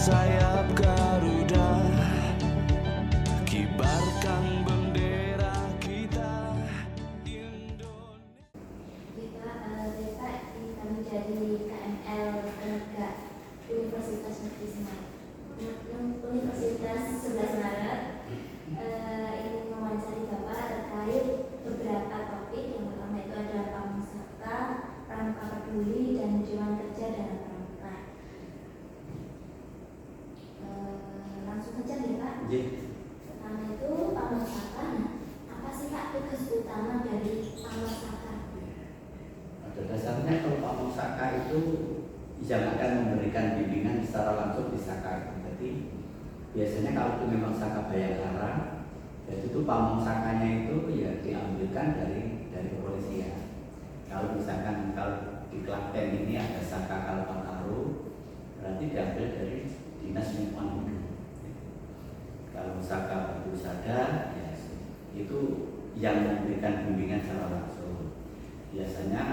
sayap Garuda, kibarkan bendera kita Indonesia. Kita menjadi KML Tenaga Universitas Negeri Semarang. Universitas 11 Maret ingin mewawancari Bapak terkait beberapa topik. Yang pertama itu adalah Pamungsaka, Pramuka Peduli, dan Dewan Kerja dalam Pramuka. Langsung saja nih Pak. Pertama itu Pamungsaka. Apa sih Pak tugas utama dari Pamungsaka? Pada dasarnya kalau Pamungsaka itu yang akan memberikan bimbingan secara langsung di Saka. Jadi biasanya kalau itu memang Saka Bayangkara, jadi itu Pamungsakanya itu ya diambilkan dari kepolisian. Kalau misalkan kalau di Klaten ini ada Saka Kalpataru, berarti diambil dari Dinas Lingkungan Hidup. Kalau Saka Batu Sada, ya itu yang memberikan bimbingan secara langsung. Biasanya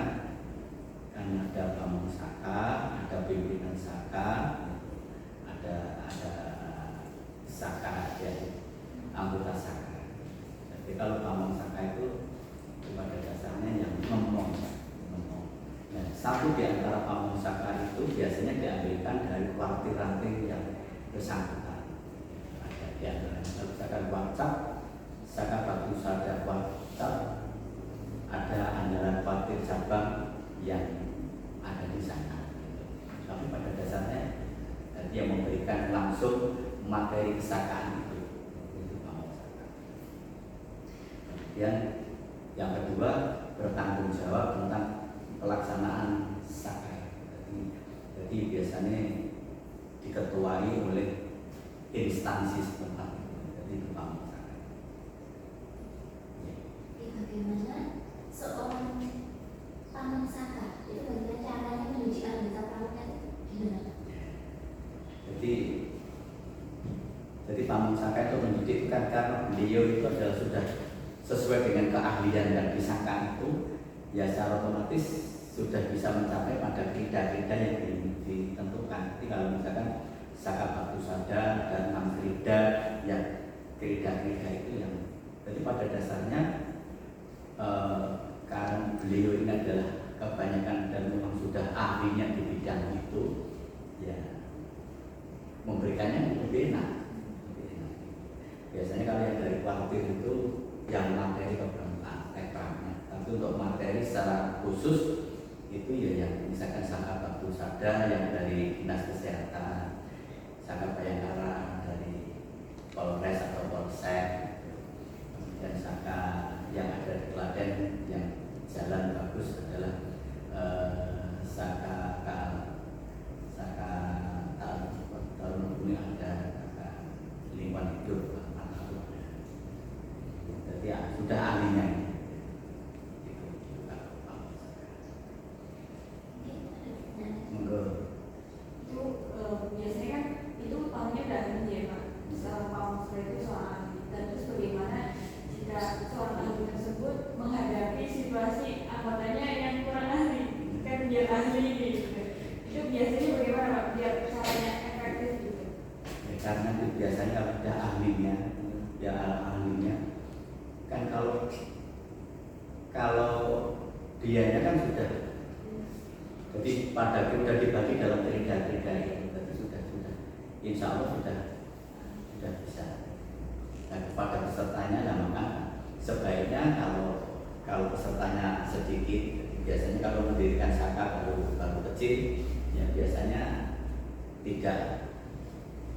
kan ada Pamungsaka, ada pimpinan Saka, ada Saka, ya, anggota Saka. Jadi kalau Pamungsaka itu pada dasarnya yang ngomong. Nah, satu di antara Pamungsaka itu biasanya diambilkan dari ranting-ranting yang bersangkutan. Ada di antara Saka Wacap, Saka Batu Sada Wacap, ada andalan Patir cabang yang ada di sana. Tapi pada dasarnya dia memberikan langsung materi kesakaan itu Pamungsaka. Kemudian yang kedua bertanggung jawab tentang pelaksanaan Saka. Jadi biasanya diketuai oleh instansi setempat. Jadi itu Pamungsaka. Bagaimana seorang Pamungsaka itu bagaimana caranya mendidik anggota pramuka itu gimana? Jadi Pamungsaka itu mendidik itu kan karena beliau itu adalah sudah sesuai dengan keahlian dan disangka itu, ya secara otomatis sudah bisa mencapai pada krida-krida yang ditentukan. Jadi kalau misalkan Saka Batu Sada dan 6 krida, ya krida-krida itu yang jadi pada dasarnya karena beliau ini adalah kebanyakan dan memang sudah ahlinya di bidang itu, ya memberikannya lebih enak. Biasanya kalau yang dari kuartir itu yang materi keberangkatan ekramnya, tapi untuk materi secara khusus itu ya yang misalkan Saka Batu Sada yang dari Dinas Kesehatan, Saka Bayangkara dari Polres atau Polsek, kemudian Saka yang ada di Klaten yang jalan bagus adalah Saka tahun ini ada Saka lingkungan hidup. Jadi ya, sudah ahlinya itu biasanya kan itu tahunnya dari ya Pak. Pamungsaka itu soal ahli. Dan terus bagaimana jika seorang ahli tersebut menghadapi situasi anggotanya yang kurang ahli, kan biar ahli ini gitu. Itu biasanya bagaimana Pak biar caranya efektif gitu? Ya, karena itu biasanya ada ahlinya, ya ahlinya kan kalau dianya kan sudah jadi pada sudah dibagi dalam krida-krida itu, berarti sudah insya Allah sudah bisa. Dan kepada pesertanya, nah maka sebaiknya kalau pesertanya sedikit, biasanya kalau mendirikan Saka baru kecil, ya biasanya tidak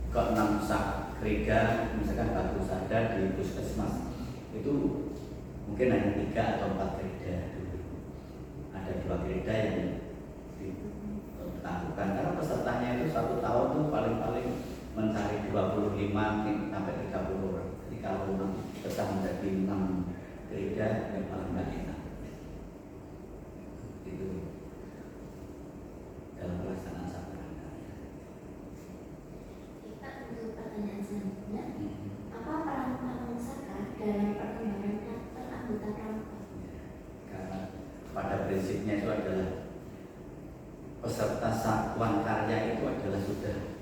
ke 6 sak krida, misalkan Batu Sada di puskesmas itu mungkin hanya 3 atau 4 krida dulu. Ada 2 krida yang dilakukan karena pesertanya itu 1 tahun itu paling-paling mencari 25 sampai 30 orang. Jadi kalau memang besar menjadi 6 krida yang paling enak itu dalam pelaksanaan Sakrana. Kita untuk pertanyaan selanjutnya, apa peran Pamungsaka dalam perkembangan karakter anggota pramuka? Karena pada prinsipnya itu adalah peserta satuan karya itu adalah sudah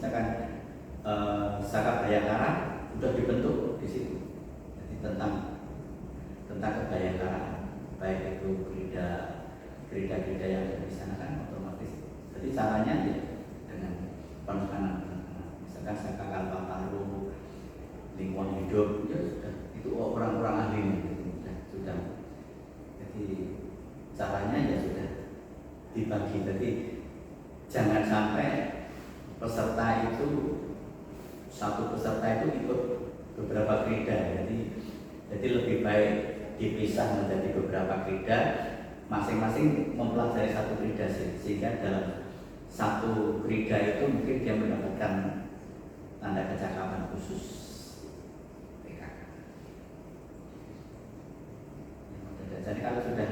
misalkan Saka Bayangkara sudah dibentuk di situ. Jadi tentang kebayangkaraan, baik itu gerida yang ada di sana kan otomatis. Jadi caranya ya dengan penekanan. Misalkan Saka Kalpataru, lingkungan hidup, ya sudah itu orang-orang ahli gitu, sudah. Jadi caranya ya sudah dibagi. Jadi jangan sampai satu peserta itu ikut beberapa krida. Jadi lebih baik dipisah menjadi beberapa krida, masing-masing mempelajari satu krida sehingga dalam satu krida itu mungkin dia mendapatkan tanda kecakapan khusus PKK. Jadi kalau sudah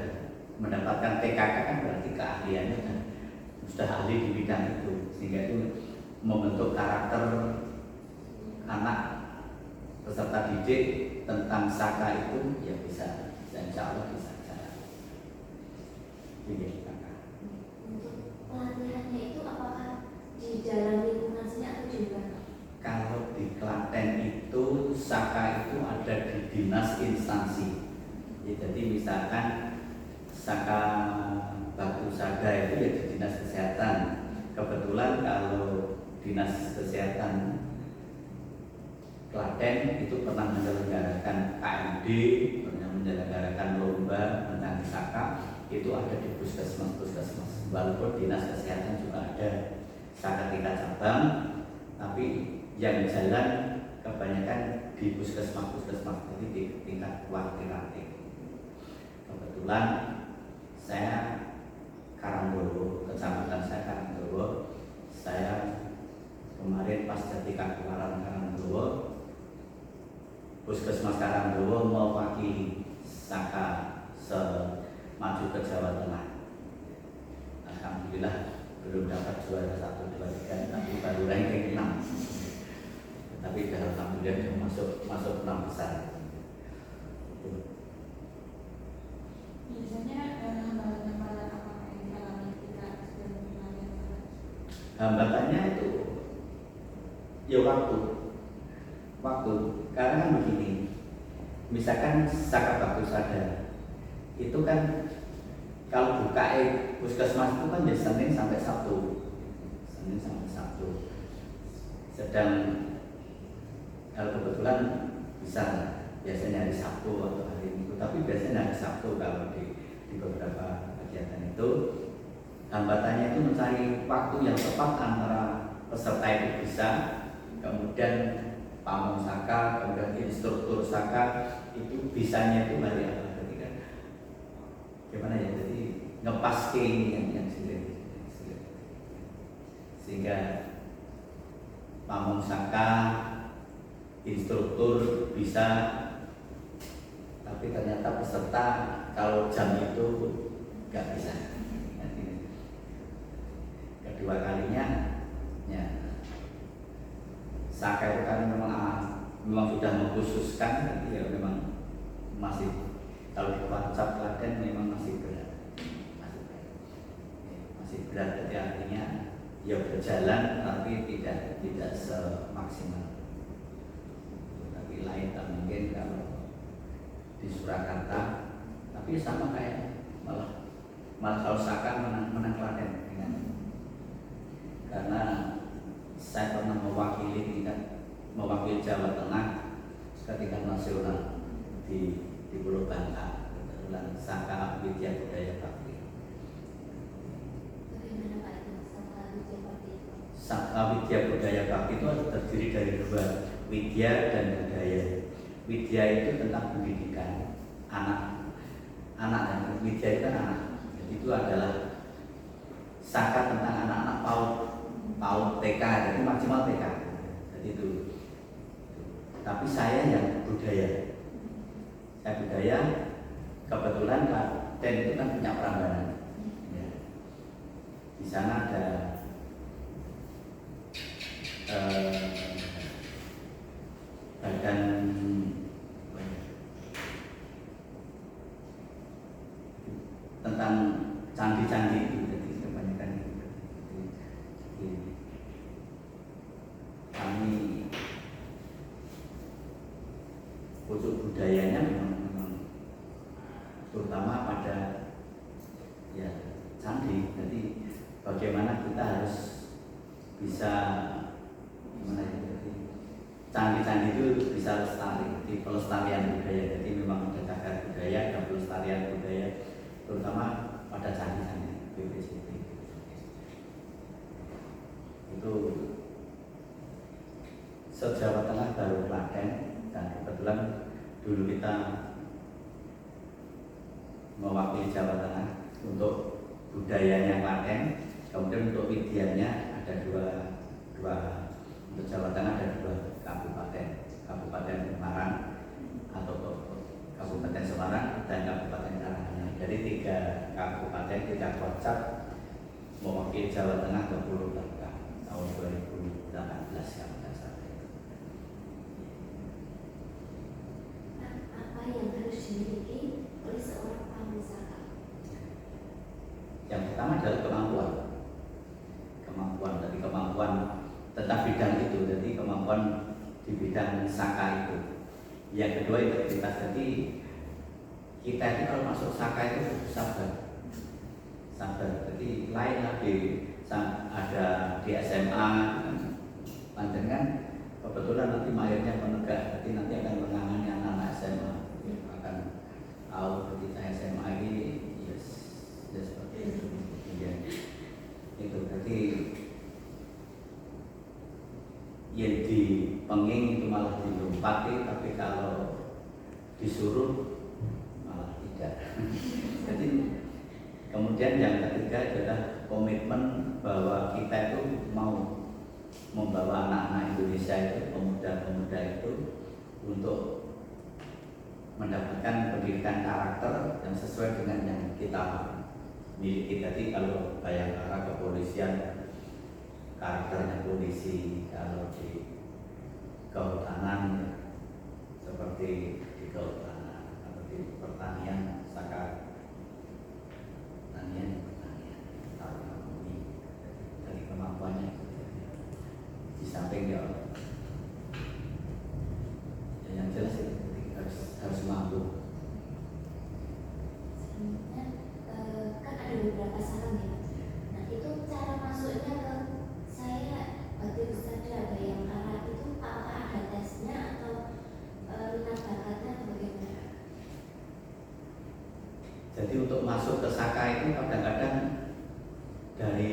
mendapatkan PKK kan berarti keahliannya sudah ahli di bidang itu, sehingga itu membentuk karakter anak peserta didik tentang Saka itu ya bisa insya Allah bisa jalan. Untuk pelatihannya itu apakah di dalam lingkungan sini atau di luar? Kalau di Klaten itu Saka itu ada di dinas instansi. Ya, jadi misalkan Saka Batu Saga itu ya di dinas kesehatan. Kebetulan kalau dinas kesehatan Klaten itu pernah menyelenggarakan KMD, pernah menyelenggarakan lomba tentang Saka, itu ada di puskesmas. Walaupun dinas kesehatan juga ada Saka tingkat cabang, tapi yang jalan kebanyakan di puskesmas, jadi di tingkat warti-rati. Kebetulan saya Karangdowo, kecamatan saya Karangdowo, saya kemarin pas jadi Kabupaten Karangdowo, Puskesmas Karangdowo mewakili Saka maju ke Jawa Tengah. Alhamdulillah belum dapat juara 1, 2, 3, tapi baru ranking 6. Tapi alhamdulillah masuk 6 besar. Biasanya hambatan-hambatan apa yang dialami ketika sedang pelatihan? Hambatannya itu ya waktu. Karena kan begini, misalkan Saka Batu Saga itu kan kalau buka puskesmas itu kan ya Senin sampai Sabtu. Sedang kalau kebetulan bisa biasanya hari Sabtu atau hari Minggu, tapi biasanya hari Sabtu kalau di beberapa kegiatan itu. Hambatannya itu mencari waktu yang tepat antara peserta itu bisa, kemudian pamong Saka, kemudian instruktur Saka itu bisanya itu hari apa ketika gimana ya, jadi ngepas ke ini yang sehingga pamong Saka, instruktur bisa, tapi ternyata peserta kalau jam itu nggak bisa. Kedua kalinya ya Saka itu kan memang sudah mengkhususkan, jadi ya memang masih kalau di WhatsApp Klaten memang masih berat, jadi artinya ya berjalan tapi tidak semaksimal. Tapi lain tak mungkin kalau di Surakarta, tapi sama kayak malah kalau Saka menang Klaten karena saya pernah mewakili Jawa Tengah ketika nasional di Pulau Bangka, kebetulan Saka Widya Budaya Bakti. Bagaimana Pak itu Saka Widya Bakti itu? Saka Widya Budaya Bakti itu terdiri dari 2, Widya dan Budaya. Widya itu tentang pendidikan anak dan Widya itu anak. Jadi itu adalah Saka tentang anak-anak PAUD TK, jadi maksimal TK. Jadi itu. Tapi saya yang budaya. Saya budaya, kebetulan Klaten itu kan punya Prambanan. Ya. Di sana ada badan tentang candi-candi itu, jadi kebanyakan itu. budayanya memang terutama pada ya candi. Jadi bagaimana kita harus bisa gimana ya, jadi candi-candi itu bisa lestari, di pelestarian budaya. Jadi memang ada cagar budaya dan pelestarian budaya, terutama pada candi-candi BPJB. Itu se-Jawa Tengah baru Klaten, dan kebetulan dulu kita mewakili Jawa Tengah untuk budayanya Klaten, kemudian untuk widyanya ada dua untuk Jawa Tengah ada 2 kabupaten, Kabupaten Semarang atau Kabupaten Semarang dan Kabupaten Karanganyar. Jadi 3 kabupaten, 3 kocak mewakili Jawa Tengah ke Pulau Bangka tahun 2018 kalau tidak salah. Apa yang harus dimiliki oleh seorang pramusaka? Yang pertama adalah kemampuan, kemampuan tentang bidang itu, jadi kemampuan di bidang saka itu. Yang kedua integritas. Jadi kita itu kalau masuk saka itu sabar. Jadi lain lagi ada di SMA panjenengan kebetulan nanti mahirnya penegak, jadi nanti akan menangani anak-anak SMA, akan tahu ketika SMA ini yes seperti itu. Ya. Itu berarti yang dipenging itu malah dilompati, tapi kalau disuruh malah tidak. Jadi kemudian yang ketiga adalah komitmen bahwa kita itu mau membawa anak-anak Indonesia itu, pemuda-pemuda itu untuk mendapatkan pendidikan karakter yang sesuai dengan yang kita miliki. Tadi kalau Bayangkara kepolisian karakternya polisi, kalau di kehutanan seperti di kehutanan atau di pertanian saka pertanian dari kemampuannya di samping ya yang jelas itu harus mampu. Sebenarnya kan ada beberapa saran ya. Nah itu cara masuknya ke saya waktu saja Bayangkara itu apakah ada tesnya atau minat bakatnya atau bagaimana? Jadi untuk masuk ke saka itu kadang-kadang dari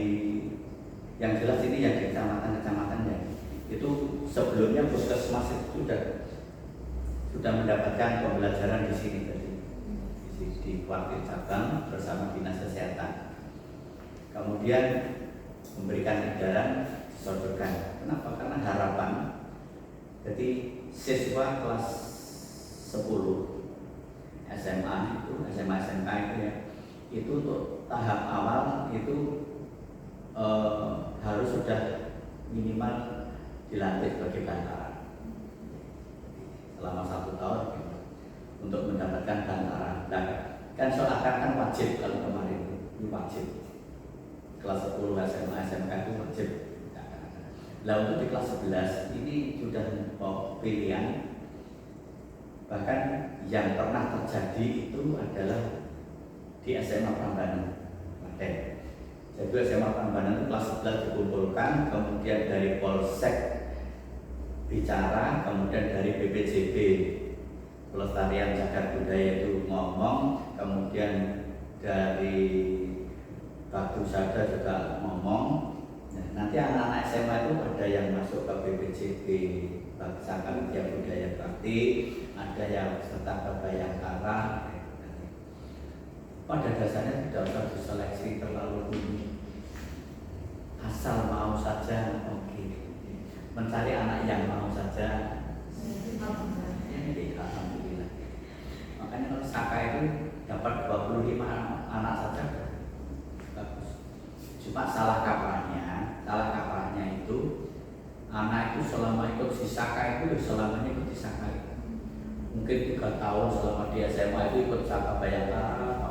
yang jelas ini yang di kecamatan-kecamatan ya, itu sebelumnya puskesmas itu sudah mendapatkan pembelajaran di sini tadi di kuartir cabang bersama dinas kesehatan. Kemudian memberikan edaran disodorkan. Kenapa? Karena harapan jadi siswa kelas 10 SMA itu, SMA SMK itu ya, itu untuk tahap awal itu harus sudah minimal dilantik sebagai bantara selama 1 tahun untuk mendapatkan bantara. Dan kan soal kan wajib kalau kemarin ini wajib kelas 10 SMA SMK itu wajib. Nah untuk di kelas 11 ini sudah pilihan. Bahkan yang pernah terjadi itu adalah di SMA Prambanan Klaten. Jadi SMA Prambanan itu kelas 11 dikumpulkan, kemudian dari Polsek bicara, kemudian dari BPJB Pelestarian Cagar Budaya itu ngomong, kemudian dari Batu Sada juga ngomong. Nah, nanti anak-anak SMA itu ada yang masuk ke BPJB Saka Widya Budaya Bakti, ada yang peserta ke Bayangkara. Pada dasarnya tidak usah diseleksi terlalu tinggi, asal mau saja oke. Mencari anak yang mau saja, ini alhamdulillah. Makanya kalau Saka itu dapat 25 anak saja bagus. Cuma salah kaprahnya itu anak itu selama ikut si Saka itu selamanya ikut di Saka itu. Mungkin 3 tahun selama di SMA itu ikut Saka Bayangkara.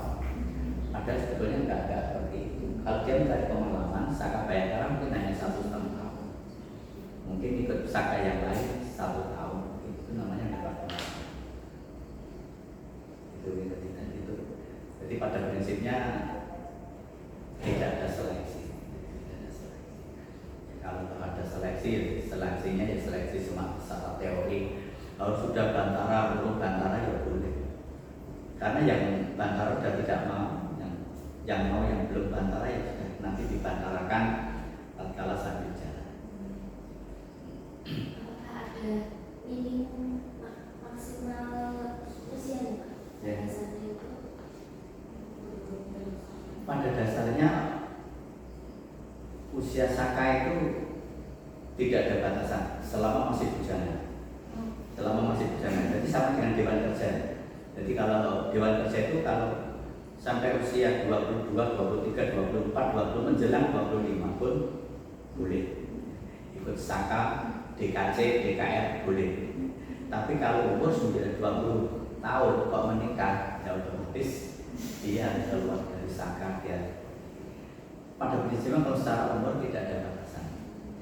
Ada sebetulnya enggak seperti itu. Kalau dia mencari pengalaman, Saka Bayangkara mungkin hanya 1,5 tahun. Mungkin ikut Saka yang lain 1 tahun. Itu namanya dapat pengalaman. prinsipnya tidak ada seleksi. Kalau ada seleksi, seleksinya ya seleksi secara teori. Kalau sudah bantara, urut bantara ya boleh. Karena yang bantara sudah tidak mau, yang mau yang belum bantara ya sudah nanti dibantarakan tatkala sambil jalan. Apakah ada minimum maksimal usia nih Pak? Ya. Biasanya itu Pada dasarnya usia saka itu tidak ada batasan selama masih bujana. Selama masih bujana. Jadi sama dengan dewan kerja. Jadi kalau dewan kerja itu kalau sampai usia 22, 23, 24, 20 menjelang 25 pun boleh ikut saka, DKC, DKR boleh. Tapi kalau umur sudah 20 tahun kok menikah, ya otomatis dia harus keluar dari saka dia. Pada prinsipnya kalau secara umur tidak ada batasan,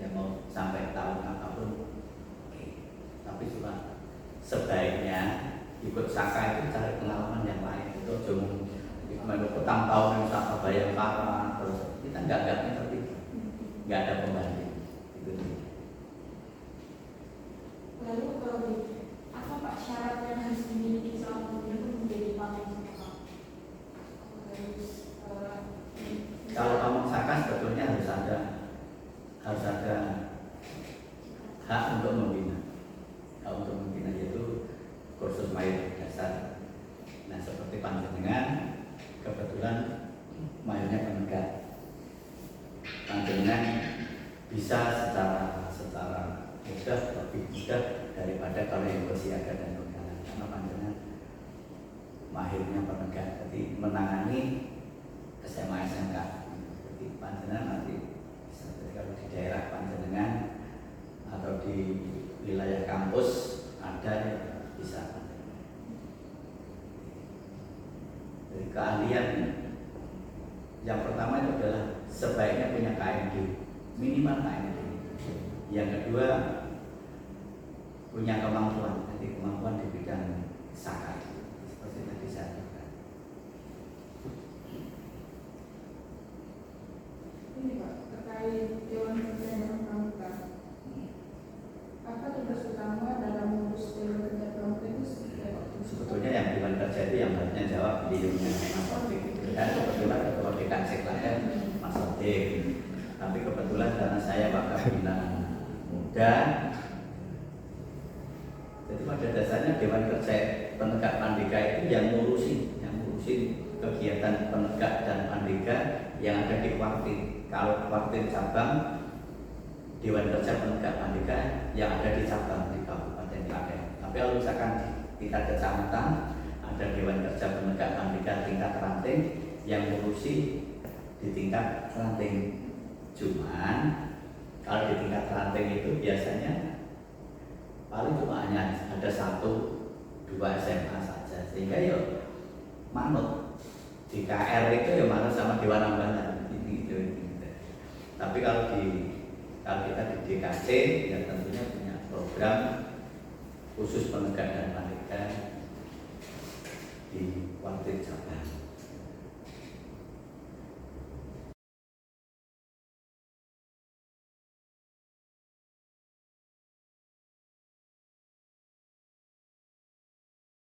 ya mau sampai tahun apapun, oke. Tapi cuma sebaiknya ikut saka itu cari pengalaman yang lain. Itu cuma petang tahun yang saka Bayangkara, terus kita nggak ngerti, nggak ada pembanding. Itu. Lalu kalau apa Pak syarat yang harus dimiliki seorang pemuda untuk menjadi pamong saka? Kalau pamong saka sebetulnya harus ada hak untuk membina. Hak untuk membina yaitu kursus mayor dasar. Nah seperti panjenengan kebetulan mayornya penegak. Panjenengan bisa secara mudah, lebih mudah daripada kalau yang bersiaga dan pegangan. Karena panjenengan mahirnya penegak, jadi menangani SMA SMK. Jadi panjenengan nanti bisa, jadi kalau di daerah panjenengan atau di wilayah kampus ada yang bisa. Jadi keahlian yang pertama itu adalah sebaiknya punya KMD, minimal KMD. Yang kedua punya kemampuan, jadi kemampuan di bidang saka seperti tadi saya katakan. Ini Pak, terkait Dewan Kerja dan Pramuka, apa tugas utama dalam mengurus Dewan Kerja Pramuka itu seperti apa? Sebetulnya yang Dewan Kerja itu yang harusnya jawab beliaunya Mas Sodik. Dan kebetulan ketua DKC Klaten Mas Sodik. Tapi kebetulan karena saya bakal bina muda, jadi pada dasarnya Dewan Kerja Penegak Pandega itu yang ngurusin kegiatan penegak dan pandega yang ada di kuartir. Kalau kuartir cabang, Dewan Kerja Penegak Pandega yang ada di cabang di Kabupaten Klaten. Tapi kalau misalkan di tingkat kecamatan ada Dewan Kerja Penegak Pandega tingkat ranting yang ngurusi di tingkat ranting. Cuman kalau di tingkat ranting itu biasanya paling cuma hanya ada 1-2 SMA saja, sehingga ya manut di KR itu ya manut sama Dewan Ambanan gitu. Tapi kalau kita di DKC ya tentunya punya program khusus penegak dan pandega